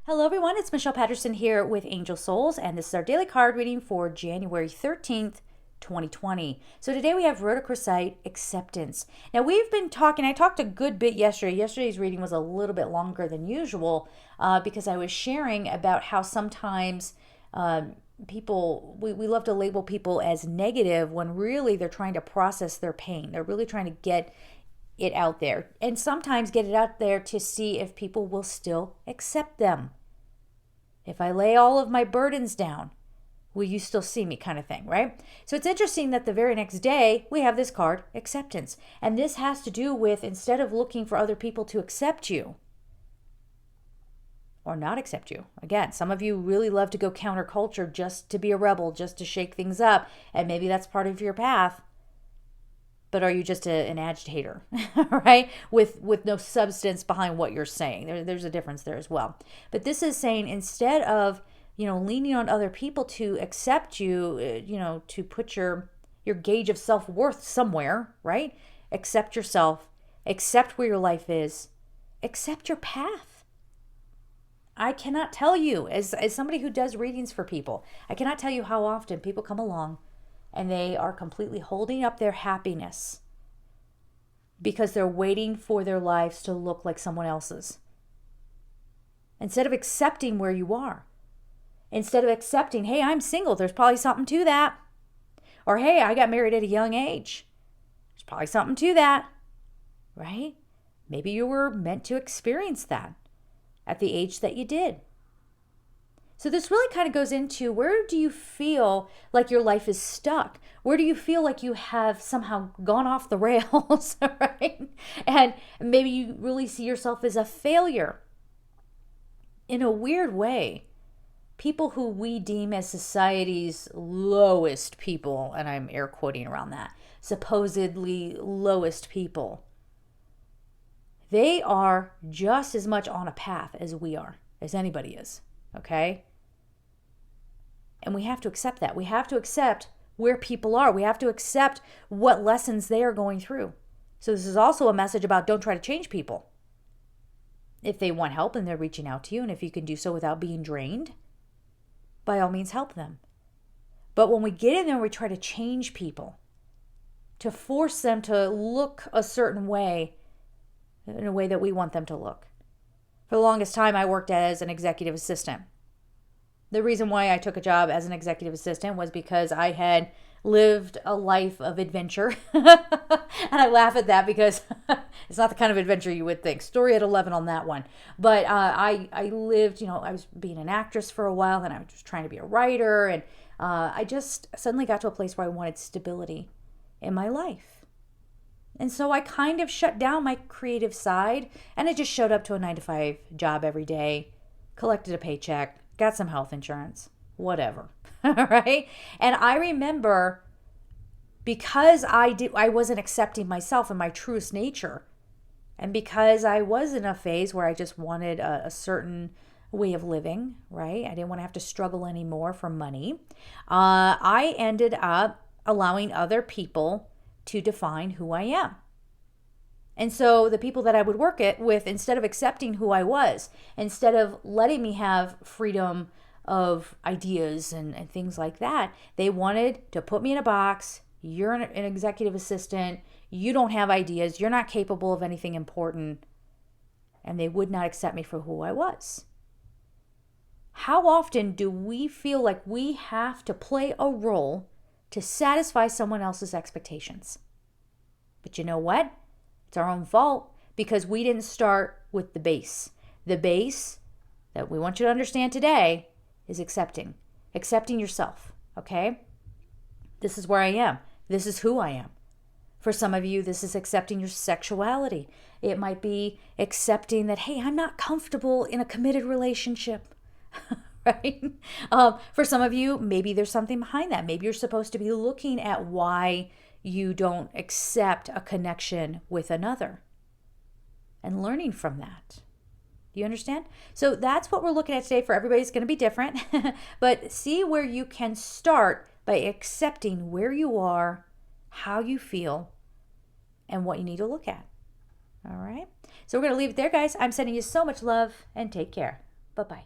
Hello everyone, it's Michelle Patterson here with Angel Souls, and this is our daily card reading for January 13th, 2020. So today we have rhodochrosite acceptance. Now we've been talking, I talked a good bit yesterday. Yesterday's reading was a little bit longer than usual because I was sharing about how sometimes we love to label people as negative when really they're trying to process their pain. They're really trying to get it out there, and sometimes get it out there to see if people will still accept them. If I lay all of my burdens down, will you still see me, kind of thing, right? So it's interesting that the very next day we have this card, acceptance. And this has to do with, instead of looking for other people to accept you or not accept you. Again, some of you really love to go counterculture just to be a rebel, just to shake things up. And maybe that's part of your path. But are you just an agitator, right? With no substance behind what you're saying. There's a difference there as well. But this is saying, instead of, leaning on other people to accept you, to put your gauge of self-worth somewhere, right? Accept yourself, accept where your life is, accept your path. I cannot tell you, as somebody who does readings for people, I cannot tell you how often people come along and they are completely holding up their happiness because they're waiting for their lives to look like someone else's. Instead of accepting where you are. Instead of accepting, hey, I'm single, there's probably something to that. Or, hey, I got married at a young age. There's probably something to that, right? Maybe you were meant to experience that at the age that you did. So this really kind of goes into, where do you feel like your life is stuck? Where do you feel like you have somehow gone off the rails, right? And maybe you really see yourself as a failure. In a weird way, people who we deem as society's lowest people, and I'm air quoting around that, supposedly lowest people, they are just as much on a path as we are, as anybody is, okay? And we have to accept that. We have to accept where people are. We have to accept what lessons they are going through. So this is also a message about, don't try to change people. If they want help and they're reaching out to you, and if you can do so without being drained, by all means help them. But when we get in there and we try to change people, to force them to look a certain way, in a way that we want them to look. For the longest time, I worked as an executive assistant. The reason why I took a job as an executive assistant was because I had lived a life of adventure. And I laugh at that because it's not the kind of adventure you would think. Story at 11 on that one. But I lived, I was being an actress for a while, and I was trying to be a writer. And I just suddenly got to a place where I wanted stability in my life. And so I kind of shut down my creative side, and I just showed up to a 9-to-5 job every day, collected a paycheck, got some health insurance, whatever, right? And I remember, because I wasn't accepting myself and my truest nature, and because I was in a phase where I just wanted a certain way of living, right? I didn't want to have to struggle anymore for money. I ended up allowing other people to define who I am. And so the people that I would work with, instead of accepting who I was, instead of letting me have freedom of ideas and things like that, they wanted to put me in a box. You're an executive assistant. You don't have ideas. You're not capable of anything important. And they would not accept me for who I was. How often do we feel like we have to play a role to satisfy someone else's expectations? But you know what? It's our own fault, because we didn't start with the base. The base that we want you to understand today is accepting yourself, okay? This is where I am. This is who I am. For some of you, this is accepting your sexuality. It might be accepting that, hey, I'm not comfortable in a committed relationship, right? For some of you, maybe there's something behind that. Maybe you're supposed to be looking at why you don't accept a connection with another and learning from that. Do you understand? So that's what we're looking at today. For everybody's going to be different, but see where you can start by accepting where you are, how you feel, and what you need to look at. All right. So we're going to leave it there, guys. I'm sending you so much love, and take care. Bye-bye.